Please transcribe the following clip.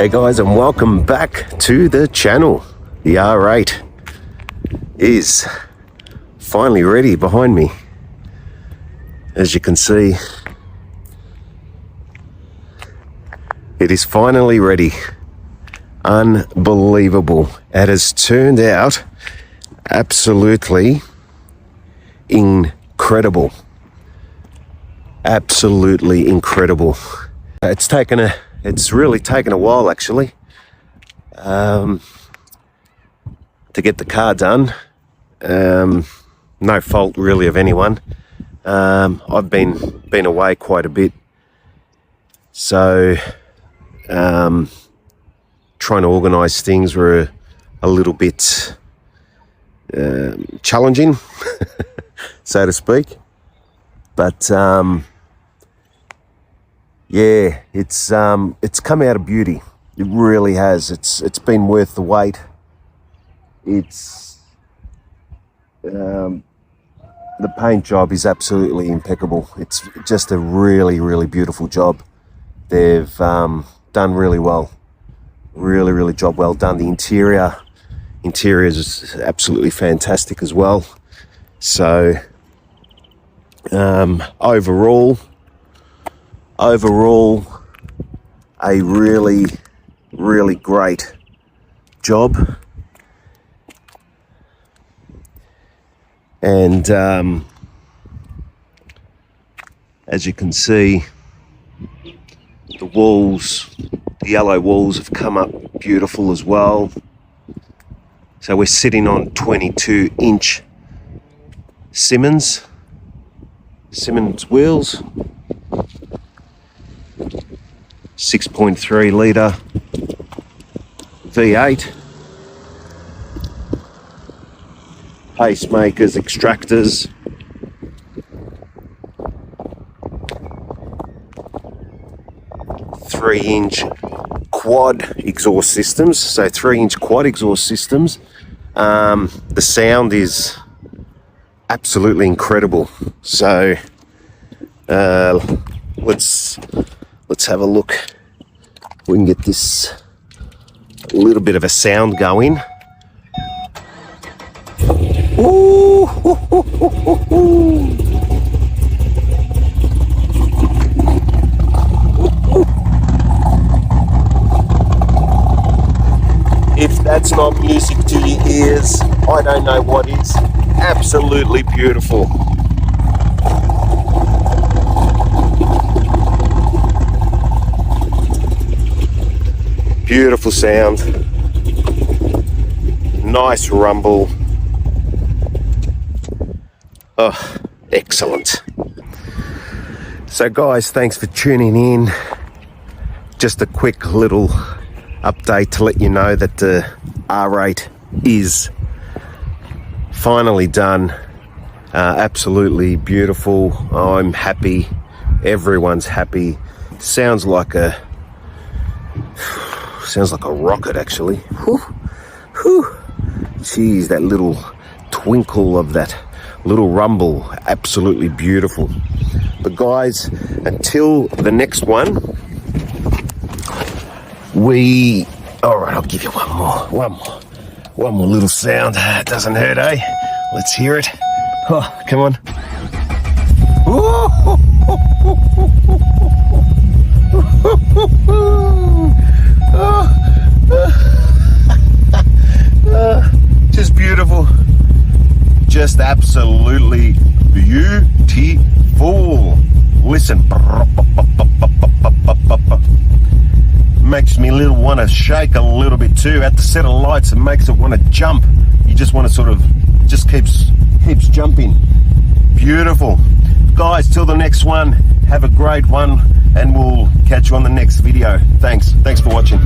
Hey guys, and welcome back to the channel. The R8 is finally ready behind me. As you can see, it is finally ready. Unbelievable. It has turned out absolutely incredible. Absolutely incredible. It's really taken a while actually to get the car done. No fault really of anyone. I've been away quite a bit, so trying to organise things were a little bit challenging, so to speak. But yeah, it's come out of beauty. It really has. It's been worth the wait. It's the paint job is absolutely impeccable. It's just a really beautiful job. They've done really well. Really job well done. The interior is absolutely fantastic as well. So overall, a really great job. And as you can see, the walls, the yellow walls have come up beautiful as well. So we're sitting on 22-inch Simmons wheels, 6.3 litre V8, pacemakers, extractors, three-inch quad exhaust systems. So 3-inch quad exhaust systems. The sound is absolutely incredible. So let's have a look. We can get this a little bit of a sound going. Ooh, hoo, hoo, hoo, hoo, hoo. If that's not music to your ears, I don't know what is. Absolutely beautiful. Beautiful sound. Nice rumble. Oh, excellent. So guys, thanks for tuning in. Just a quick little update to let you know that the R8 is finally done. Absolutely beautiful. I'm happy. Everyone's happy. Sounds like a rocket actually. Whew. Whew. Geez, that little twinkle of that little rumble, absolutely beautiful. But guys, until the next one, all right, I'll give you one more little sound. It doesn't hurt, eh? Let's hear it. Oh, come on. Just beautiful. Just absolutely beautiful. Listen. Makes me want to shake a little bit too. At the set of lights, it makes it want to jump. You just want to sort of, just keeps jumping. Beautiful. Guys, till the next one, have a great one, and we'll catch you on the next video. Thanks for watching.